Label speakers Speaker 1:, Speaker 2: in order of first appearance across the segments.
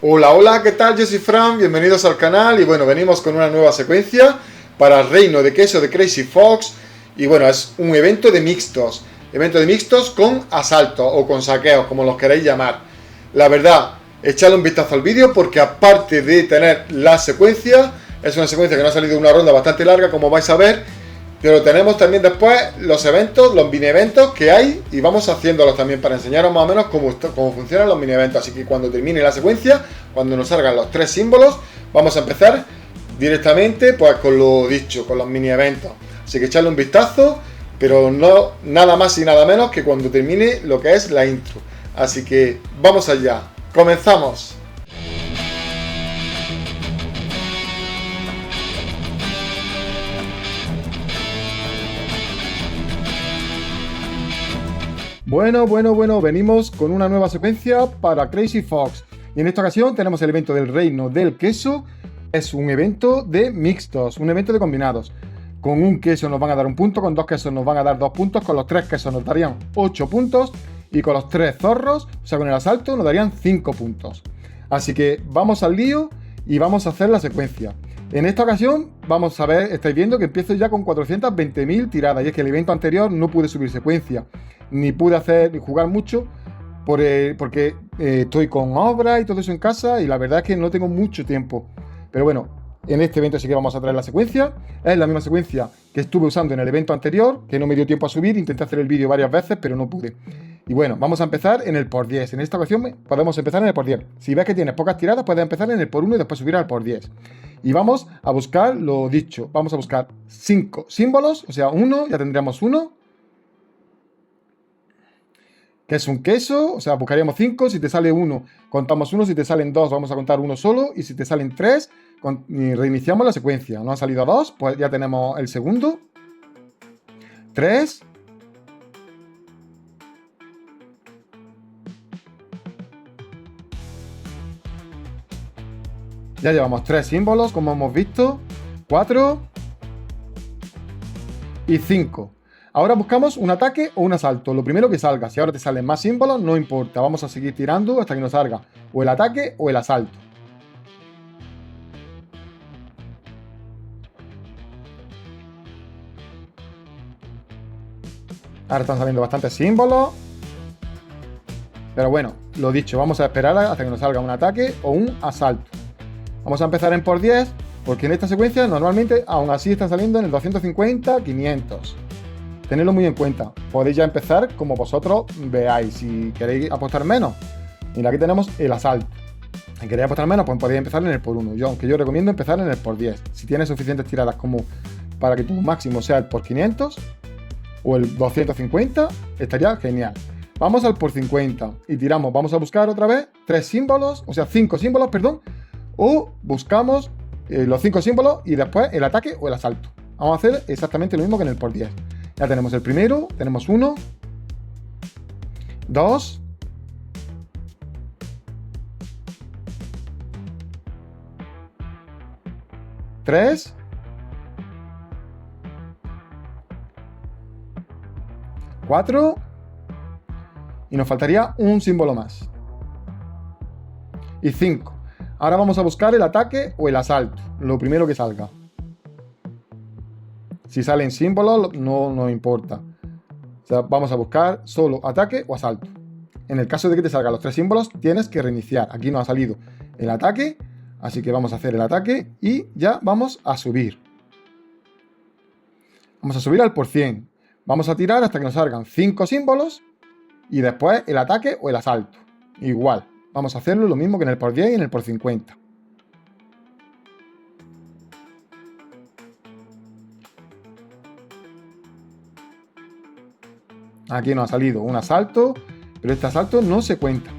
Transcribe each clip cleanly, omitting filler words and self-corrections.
Speaker 1: Hola, hola, ¿qué tal? Yo soy Fran, bienvenidos al canal y bueno, venimos con una nueva secuencia para el reino de queso de Crazy Fox y bueno, es un evento de mixtos con asaltos o con saqueos, como los queréis llamar. La verdad, echadle un vistazo al vídeo porque aparte de tener la secuencia, es una secuencia que nos ha salido una ronda bastante larga, como vais a ver, pero tenemos también después los eventos, los mini eventos que hay y vamos haciéndolos también para enseñaros más o menos cómo funcionan los mini eventos. Así que cuando termine la secuencia, cuando nos salgan los tres símbolos, vamos a empezar directamente pues con lo dicho, con los mini eventos. Así que echarle un vistazo, pero no nada más y nada menos que cuando termine lo que es la intro. Así que vamos allá, comenzamos. Bueno, venimos con una nueva secuencia para Crazy Fox. Y en esta ocasión tenemos el evento del Reino del Queso. Es un evento de mixtos, un evento de combinados. Con un queso nos van a dar un punto, con dos quesos nos van a dar 2 puntos, con los 3 quesos nos darían 8 puntos y con los 3 zorros, o sea con el asalto, nos darían 5 puntos. Así que vamos al lío y vamos a hacer la secuencia. En esta ocasión vamos a ver, estáis viendo que empiezo ya con 420.000 tiradas y es que el evento anterior no pude subir secuencia ni pude jugar mucho porque estoy con obra y todo eso en casa y la verdad es que no tengo mucho tiempo. Pero bueno, en este evento sí que vamos a traer la secuencia. Es la misma secuencia que estuve usando en el evento anterior, que no me dio tiempo a subir. Intenté hacer el vídeo varias veces, pero no pude. Y bueno, vamos a empezar en el por 10. En esta ocasión podemos empezar en el por 10. Si ves que tienes pocas tiradas, puedes empezar en el por 1 y después subir al por 10. Y vamos a buscar lo dicho. Vamos a buscar 5 símbolos, o sea, 1, ya tendríamos 1. Que es un queso, o sea, buscaríamos 5, si te sale 1, contamos 1, si te salen 2, vamos a contar 1 solo, y si te salen 3, reiniciamos la secuencia. No ha salido 2, pues ya tenemos el segundo. 3. Ya llevamos 3 símbolos, como hemos visto. 4 y 5. Ahora buscamos un ataque o un asalto, lo primero que salga. Si ahora te salen más símbolos, no importa, vamos a seguir tirando hasta que nos salga o el ataque o el asalto. Ahora están saliendo bastantes símbolos. Pero bueno, lo dicho, vamos a esperar hasta que nos salga un ataque o un asalto. Vamos a empezar en por 10, porque en esta secuencia normalmente aún así están saliendo en el 250, 500. Tenedlo muy en cuenta. Podéis ya empezar como vosotros veáis. Si queréis apostar menos, mira, aquí tenemos el asalto. Si queréis apostar menos, pues podéis empezar en el por 1. Aunque yo recomiendo empezar en el por 10. Si tienes suficientes tiradas como para que tu máximo sea el por 500 o el 250, estaría genial. Vamos al por 50 y tiramos. Vamos a buscar otra vez 3 símbolos, o sea 5 símbolos, perdón. O buscamos los 5 símbolos y después el ataque o el asalto. Vamos a hacer exactamente lo mismo que en el por 10. Ya tenemos el primero, tenemos 1, 2, 3, 4 y nos faltaría un símbolo más. Y 5. Ahora vamos a buscar el ataque o el asalto, lo primero que salga. Si salen símbolos, no nos importa. O sea, vamos a buscar solo ataque o asalto. En el caso de que te salgan los 3 símbolos, tienes que reiniciar. Aquí nos ha salido el ataque, así que vamos a hacer el ataque y ya vamos a subir. Vamos a subir al por 100. Vamos a tirar hasta que nos salgan 5 símbolos y después el ataque o el asalto. Igual, vamos a hacerlo lo mismo que en el por 10 y en el por 50. Aquí nos ha salido un asalto, pero este asalto no se cuenta.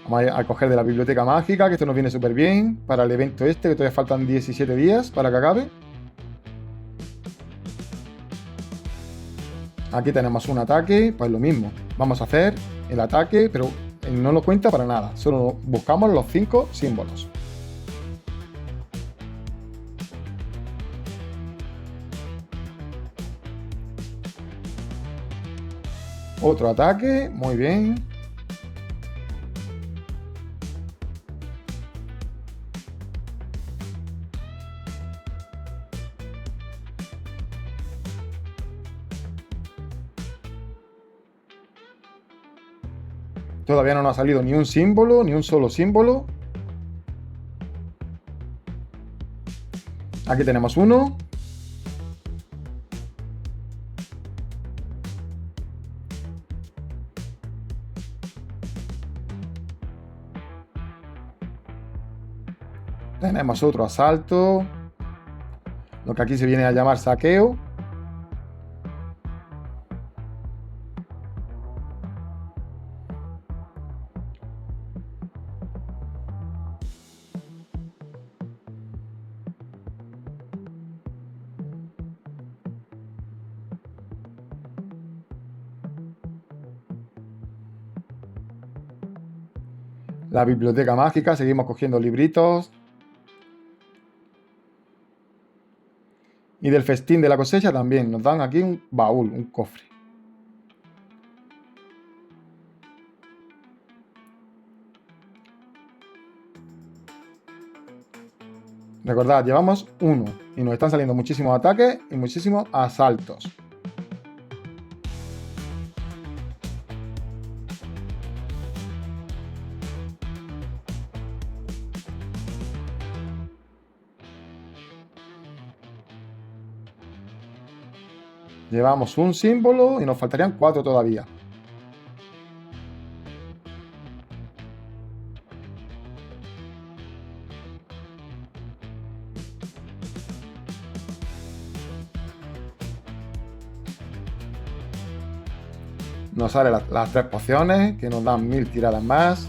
Speaker 1: Vamos a coger de la biblioteca mágica, que esto nos viene súper bien para el evento este, que todavía faltan 17 días para que acabe. Aquí tenemos un ataque, pues lo mismo. Vamos a hacer el ataque, pero no nos cuenta para nada. Solo buscamos los 5 símbolos. Otro ataque, muy bien. Todavía no nos ha salido ni un símbolo, ni un solo símbolo. Aquí tenemos uno. Tenemos otro asalto. Lo que aquí se viene a llamar saqueo. La biblioteca mágica, seguimos cogiendo libritos. Y del festín de la cosecha también nos dan aquí un baúl, un cofre. Recordad, llevamos uno y nos están saliendo muchísimos ataques y muchísimos asaltos. Llevamos un símbolo y nos faltarían 4 todavía. Nos salen las 3 pociones que nos dan 1000 tiradas más.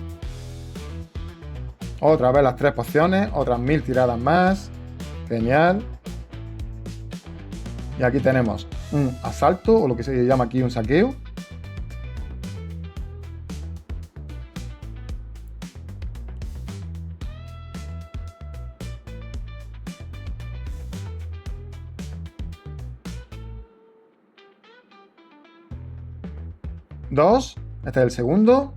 Speaker 1: Otra vez las 3 pociones, otras 1000 tiradas más. Genial. Y aquí tenemos un asalto, o lo que se llama aquí un saqueo. Dos. Este es el segundo.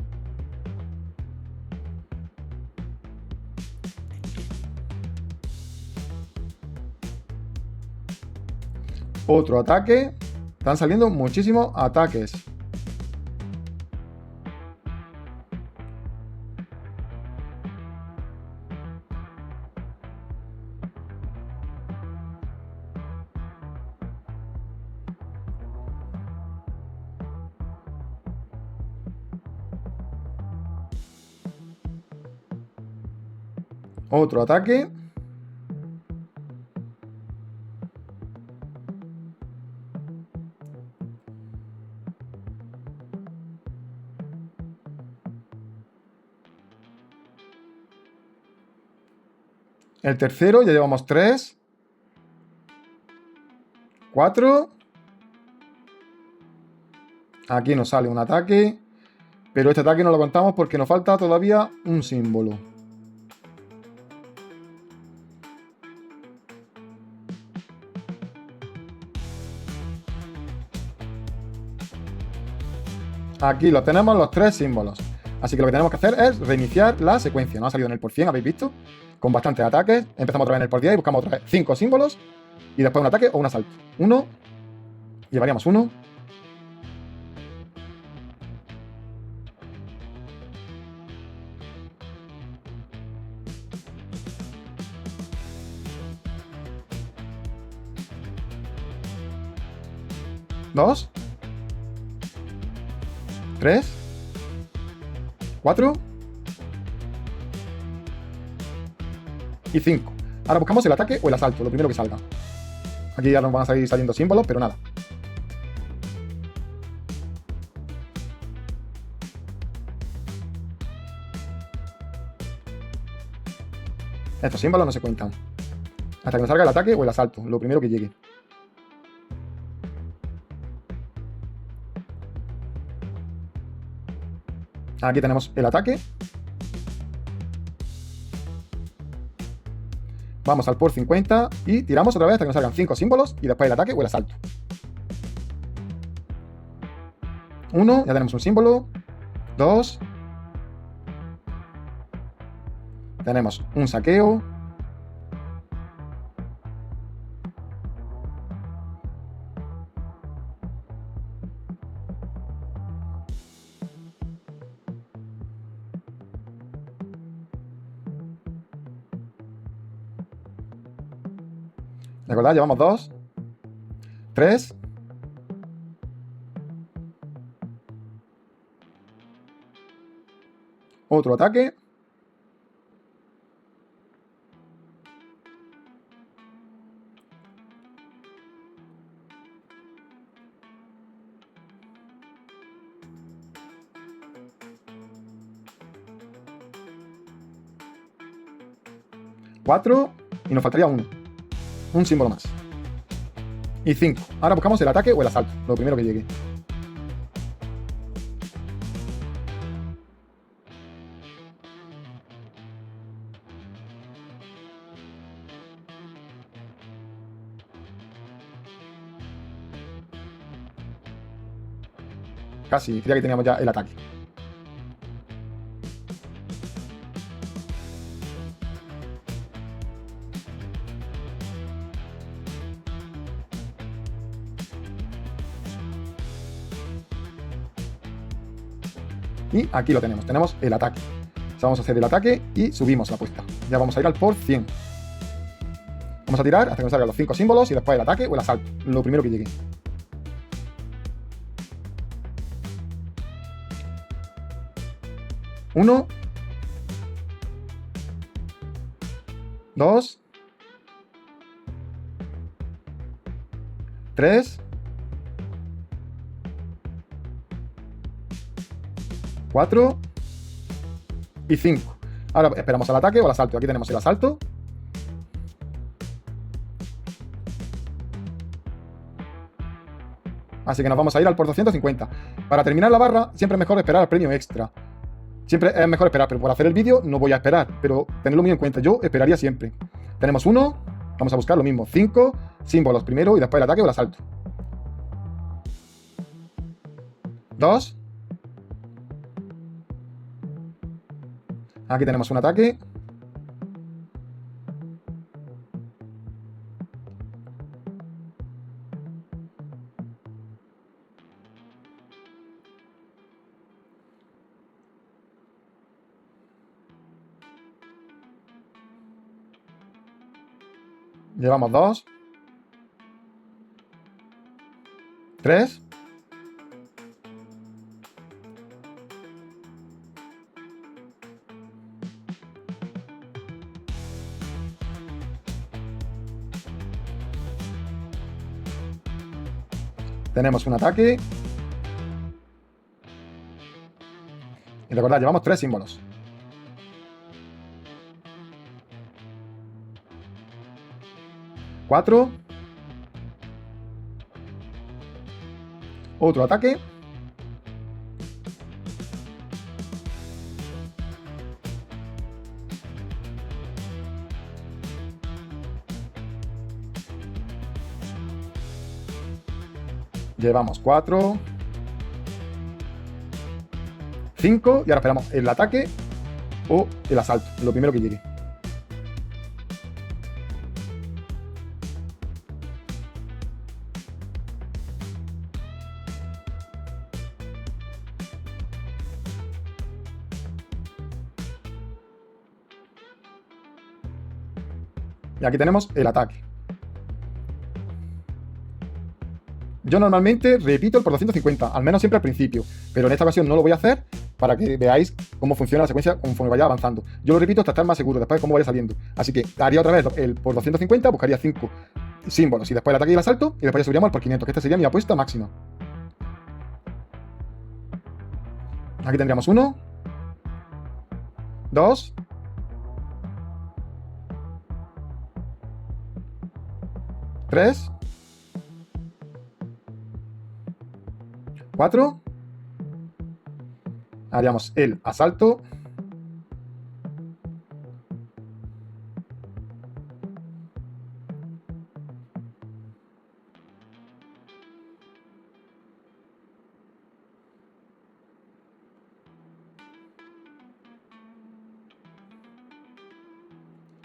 Speaker 1: Otro ataque. Están saliendo muchísimos ataques. Otro ataque. El tercero, ya llevamos 3. 4. Aquí nos sale un ataque. Pero este ataque no lo contamos porque nos falta todavía un símbolo. Aquí lo tenemos los 3 símbolos. Así que lo que tenemos que hacer es reiniciar la secuencia. No ha salido en el por 100, habéis visto. Con bastantes ataques. Empezamos otra vez en el por 10 y buscamos otra vez 5 símbolos. Y después un ataque o un asalto. 1. Llevaríamos 1. Dos. 3. 4. Y 5. Ahora buscamos el ataque o el asalto, lo primero que salga. Aquí ya nos van a seguir saliendo símbolos, pero nada. Estos símbolos no se cuentan. Hasta que nos salga el ataque o el asalto, lo primero que llegue. Aquí tenemos el ataque. Vamos al por 50 y tiramos otra vez hasta que nos salgan 5 símbolos y después el ataque o el asalto. 1, ya tenemos un símbolo. 2. Tenemos un saqueo. Recordad, llevamos 2, 3. Otro ataque. Cuatro. Y nos faltaría uno. Un símbolo más. Y 5. Ahora buscamos el ataque o el asalto. Lo primero que llegue. Casi, creía que teníamos ya el ataque. Y aquí lo tenemos, tenemos el ataque. Vamos a hacer el ataque y subimos la apuesta. Ya vamos a ir al por 100. Vamos a tirar hasta que nos salgan los 5 símbolos y después el ataque o el asalto. Lo primero que llegue. 1, 2, 3, 4 y 5. Ahora esperamos al ataque o al asalto. Aquí tenemos el asalto. Así que nos vamos a ir al por 250. Para terminar la barra, siempre es mejor esperar al premio extra. Siempre es mejor esperar, pero por hacer el vídeo no voy a esperar. Pero tenedlo muy en cuenta, yo esperaría siempre. Tenemos 1, vamos a buscar lo mismo. 5 símbolos primero y después el ataque o el asalto. 2. Aquí tenemos un ataque. Llevamos 2, 3. Tenemos un ataque. Y recordad, llevamos 3 símbolos. 4. Otro ataque. Llevamos 4. 5. Y ahora esperamos el ataque o el asalto. Lo primero que llegue. Y aquí tenemos el ataque. Yo normalmente repito el por 250, al menos siempre al principio, pero en esta ocasión no lo voy a hacer para que veáis cómo funciona la secuencia conforme vaya avanzando. Yo lo repito hasta estar más seguro, después de cómo vaya saliendo. Así que haría otra vez el por 250, buscaría 5 símbolos y después el ataque y el asalto, y después ya subiríamos al por 500, que esta sería mi apuesta máxima. Aquí tendríamos 1, 2, 3, 4 Haríamos el asalto.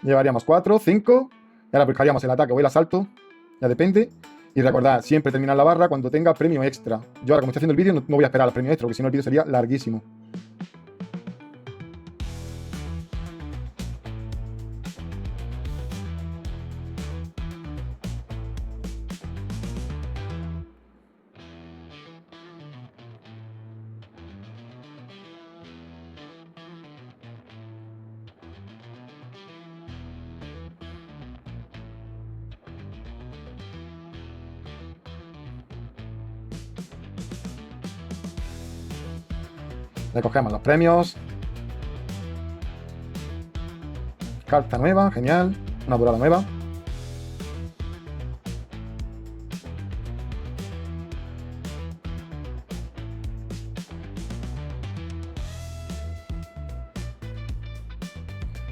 Speaker 1: Llevaríamos 4, 5. Y ahora buscaríamos el ataque o el asalto. Ya depende. Y recordad, siempre terminar la barra cuando tenga premio extra. Yo ahora, como estoy haciendo el vídeo, no voy a esperar al premio extra, porque si no el vídeo sería larguísimo. Recogemos los premios. Carta nueva, genial. Una dorada nueva.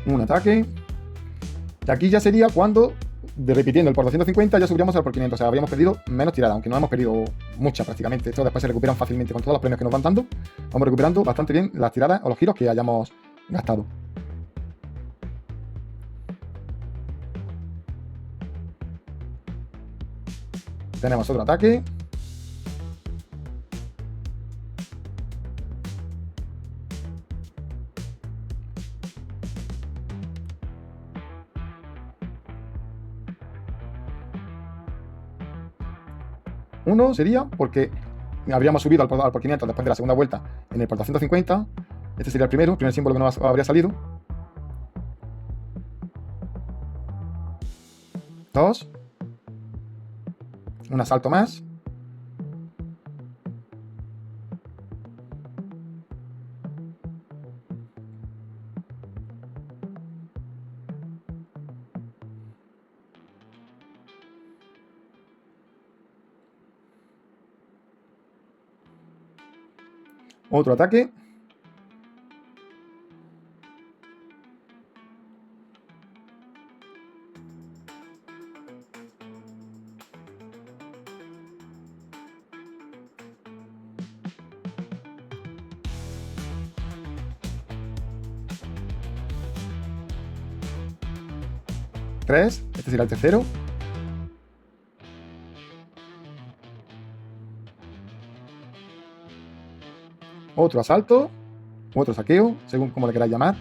Speaker 1: Un ataque. Y aquí ya sería cuando, repitiendo el por 250, ya subiríamos al por 500. O sea, habríamos perdido menos tirada, aunque no hemos perdido mucha prácticamente. Esto después se recuperan fácilmente con todos los premios que nos van dando. Vamos recuperando bastante bien las tiradas o los giros que hayamos gastado. Tenemos otro ataque. Uno sería porque habríamos subido al por 500 después de la segunda vuelta en el por 250. Este sería el primer símbolo que nos habría salido. 2. Un asalto más. Otro ataque. Tres. Este será el tercero. Otro asalto. Otro saqueo, según como le queráis llamar.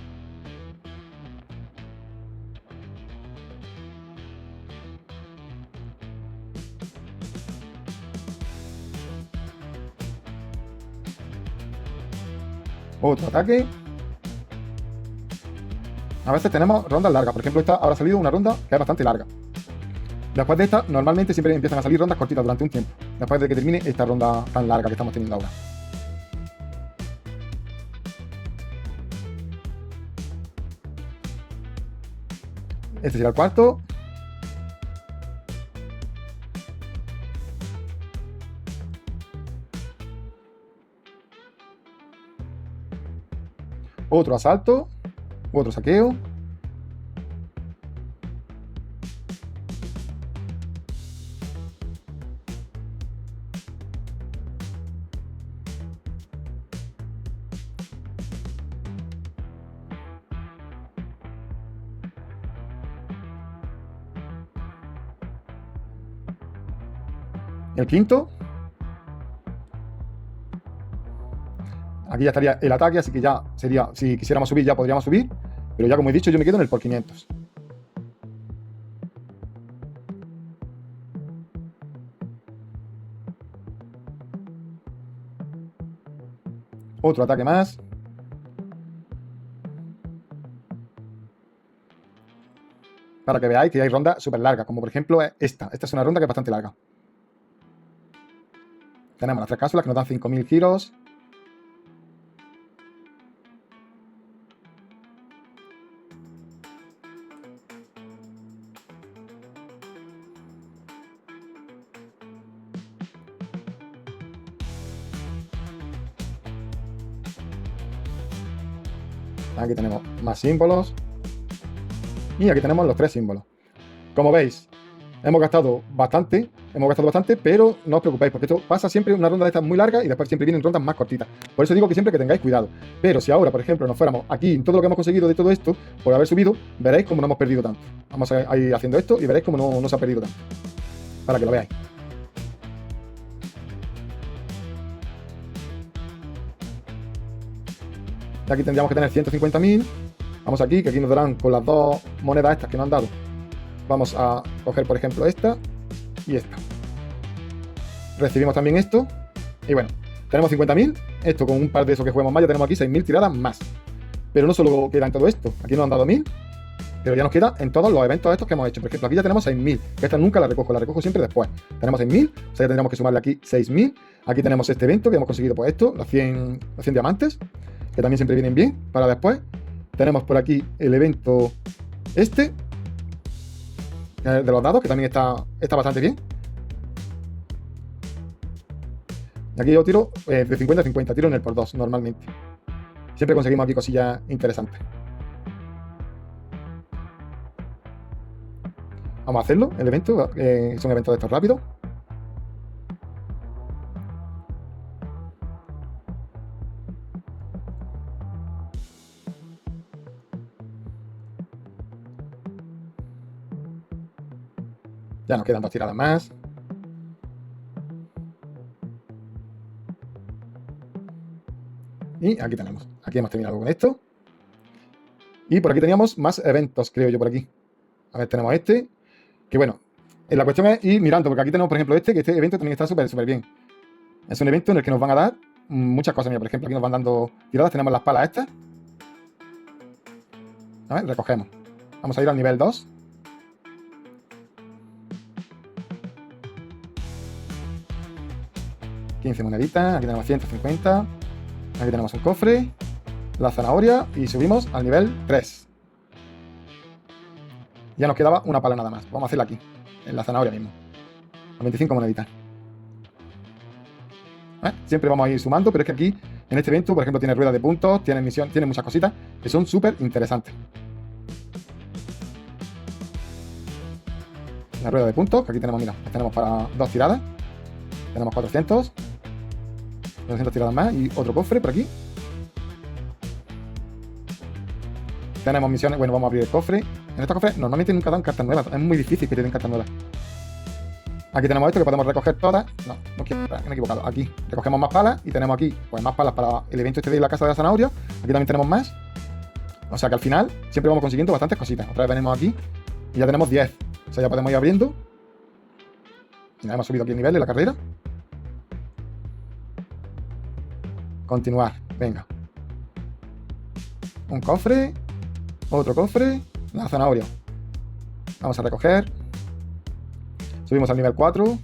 Speaker 1: Otro ataque. A veces tenemos rondas largas. Por ejemplo, esta habrá salido una ronda que es bastante larga. Después de esta, normalmente siempre empiezan a salir rondas cortitas durante un tiempo. Después de que termine esta ronda tan larga que estamos teniendo ahora. Este será el cuarto. Otro asalto. Otro saqueo. El quinto. Aquí ya estaría el ataque, así que ya sería, si quisiéramos subir ya podríamos subir, pero ya como he dicho yo me quedo en el por 500. Otro ataque más. Para que veáis que hay rondas súper largas, como por ejemplo esta. Esta es una ronda que es bastante larga. Tenemos las tres cápsulas que nos dan 5000 giros. Aquí tenemos más símbolos. Y aquí tenemos los 3 símbolos. Como veis, hemos gastado bastante, pero no os preocupéis, porque esto pasa siempre una ronda de estas muy larga y después siempre vienen rondas más cortitas. Por eso digo que siempre que tengáis cuidado. Pero si ahora, por ejemplo, nos fuéramos aquí en todo lo que hemos conseguido de todo esto, por haber subido, veréis cómo no hemos perdido tanto. Vamos a ir haciendo esto y veréis cómo no se ha perdido tanto. Para que lo veáis. Y aquí tendríamos que tener 150.000. Vamos aquí, que aquí nos darán con las 2 monedas estas que nos han dado. Vamos a coger, por ejemplo, esta y esta. Recibimos también esto. Y bueno, tenemos 50.000. Esto con un par de esos que juguemos más, ya tenemos aquí 6.000 tiradas más. Pero no solo queda en todo esto. Aquí nos han dado 1.000. Pero ya nos queda en todos los eventos estos que hemos hecho. Por ejemplo, aquí ya tenemos 6.000. Que esta nunca la recojo siempre después. Tenemos 6.000. O sea, ya tendríamos que sumarle aquí 6.000. Aquí tenemos este evento que hemos conseguido, pues esto, los 100 diamantes. Que también siempre vienen bien para después. Tenemos por aquí el evento este. De los dados, que también está bastante bien. Y aquí yo tiro de 50 a 50, tiro en el por 2 normalmente. Siempre conseguimos aquí cosillas interesantes. Vamos a hacerlo, el evento. Es un evento de estos rápidos. Ya nos quedan 2 tiradas más. Y aquí tenemos. Aquí hemos terminado con esto. Y por aquí teníamos más eventos, creo yo, por aquí. A ver, tenemos este. Que bueno, la cuestión es ir mirando, porque aquí tenemos, por ejemplo, que este evento también está súper bien. Es un evento en el que nos van a dar muchas cosas. Mira, por ejemplo, aquí nos van dando tiradas. Tenemos las palas estas. A ver, recogemos. Vamos a ir al nivel 2. $15 moneditas, aquí tenemos 150, aquí tenemos un cofre, la zanahoria y subimos al nivel 3. Ya nos quedaba una pala nada más. Vamos a hacerla aquí, en la zanahoria mismo. A 25 moneditas. Siempre vamos a ir sumando, pero es que aquí, en este evento, por ejemplo, tiene rueda de puntos, tiene misión, tiene muchas cositas que son súper interesantes. La rueda de puntos, que aquí tenemos, mira, tenemos para 2 tiradas. Tenemos 400 tiradas más y otro cofre por aquí. Tenemos misiones, bueno, vamos a abrir el cofre. En estos cofres normalmente nunca dan cartas nuevas, es muy difícil que te den cartas nuevas. Aquí tenemos esto que podemos recoger todas. No me he equivocado. Aquí recogemos más palas y tenemos aquí pues más palas para el evento este de la casa de la zanahoria. Aquí también tenemos más. O sea que al final siempre vamos consiguiendo bastantes cositas. Otra vez venimos aquí y ya tenemos 10. O sea, ya podemos ir abriendo. Ya hemos subido aquí el nivel de la carrera. Continuar, venga. Un cofre. Otro cofre. La zanahoria. Vamos a recoger. Subimos al nivel 4.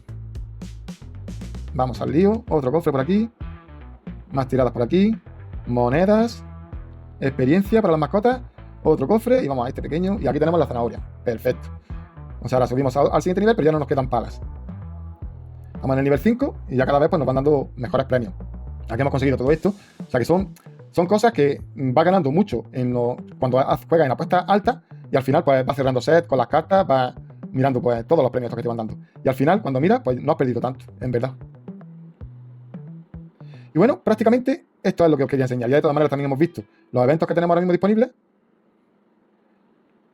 Speaker 1: Vamos al lío. Otro cofre por aquí. Más tiradas por aquí. Monedas. Experiencia para las mascotas. Otro cofre. Y vamos a este pequeño. Y aquí tenemos la zanahoria. Perfecto. O sea, ahora subimos al siguiente nivel, pero ya no nos quedan palas. Estamos en el nivel 5 y ya cada vez pues, nos van dando mejores premios. Aquí hemos conseguido todo esto. O sea que son cosas que va ganando mucho cuando juegas en apuestas altas y al final pues vas cerrando set con las cartas, vas mirando pues todos los premios que te van dando. Y al final, cuando miras, pues no has perdido tanto, en verdad. Y bueno, prácticamente esto es lo que os quería enseñar. Ya de todas maneras también hemos visto los eventos que tenemos ahora mismo disponibles.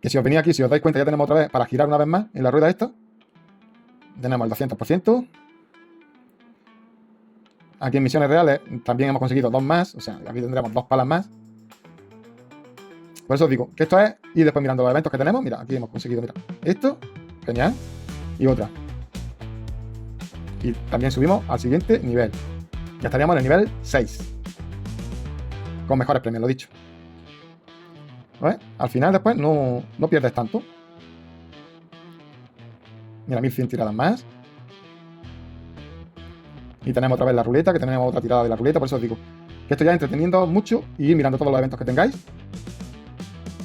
Speaker 1: Que si os venís aquí, si os dais cuenta, ya tenemos otra vez para girar una vez más en la rueda esta. Tenemos el 200%. Aquí en misiones reales también hemos conseguido 2 más. O sea, aquí tendremos 2 palas más. Por eso os digo que esto es ir después mirando los eventos que tenemos. Mira, aquí hemos conseguido, mira, esto. Genial. Y otra. Y también subimos al siguiente nivel. Ya estaríamos en el nivel 6. Con mejores premios, lo dicho. ¿Ves? Al final después no pierdes tanto. Mira, 1100 tiradas más. Y tenemos otra vez la ruleta, que tenemos otra tirada de la ruleta. Por eso os digo que esto ya entreteniendo mucho y ir mirando todos los eventos que tengáis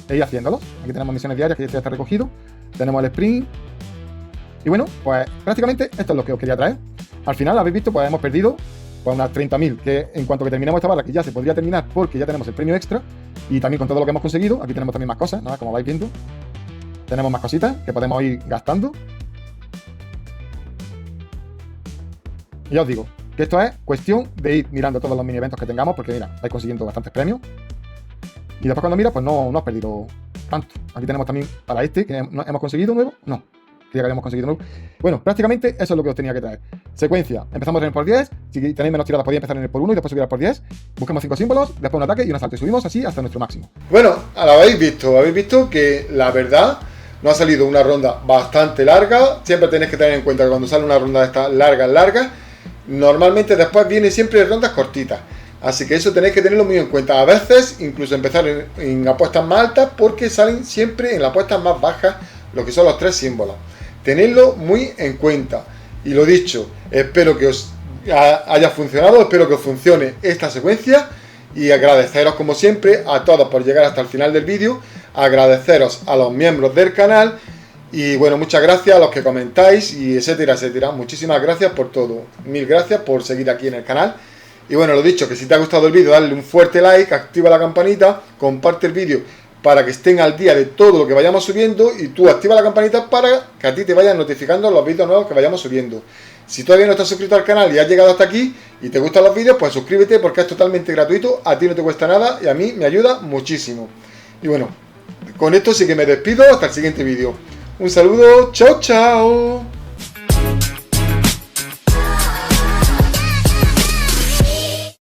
Speaker 1: e ir haciéndolos. Aquí tenemos misiones diarias, que ya está recogido. Tenemos el sprint. Y bueno, pues prácticamente esto es lo que os quería traer. Al final, habéis visto, pues hemos perdido pues unas 30.000, que en cuanto que terminemos esta barra, que ya se podría terminar porque ya tenemos el premio extra. Y también con todo lo que hemos conseguido, aquí tenemos también más cosas, ¿no? Como vais viendo. Tenemos más cositas que podemos ir gastando. Y ya os digo que esto es cuestión de ir mirando todos los mini eventos que tengamos, porque mira, vais consiguiendo bastantes premios. Y después cuando miras, pues no has perdido tanto. Aquí tenemos también para este, que hemos conseguido nuevo. No, que ya habíamos conseguido nuevo. Bueno, prácticamente eso es lo que os tenía que traer. Secuencia, empezamos en el por 10. Si tenéis menos tiradas podéis empezar en el por 1 y después subir al por 10. Busquemos 5 símbolos, después un ataque y un asalto. Y subimos así hasta nuestro máximo.
Speaker 2: Bueno, lo habéis visto que la verdad nos ha salido una ronda bastante larga. Siempre tenéis que tener en cuenta que cuando sale una ronda de estas largas, normalmente después viene siempre rondas cortitas. Así que eso tenéis que tenerlo muy en cuenta. A veces incluso empezar en apuestas más altas, porque salen siempre en las apuestas más bajas lo que son los 3 símbolos. Tenedlo muy en cuenta. Y lo dicho, espero que os haya funcionado, espero que os funcione esta secuencia. Y agradeceros como siempre a todos por llegar hasta el final del vídeo. Agradeceros a los miembros del canal. Y bueno, muchas gracias a los que comentáis y etcétera, etcétera. Muchísimas gracias por todo. Mil gracias por seguir aquí en el canal. Y bueno, lo dicho, que si te ha gustado el vídeo, dale un fuerte like, activa la campanita, comparte el vídeo para que estén al día de todo lo que vayamos subiendo, y tú activa la campanita para que a ti te vayan notificando los vídeos nuevos que vayamos subiendo. Si todavía no estás suscrito al canal y has llegado hasta aquí y te gustan los vídeos, pues suscríbete porque es totalmente gratuito, a ti no te cuesta nada y a mí me ayuda muchísimo. Y bueno, con esto sí que me despido, hasta el siguiente vídeo. Un saludo, chao chao.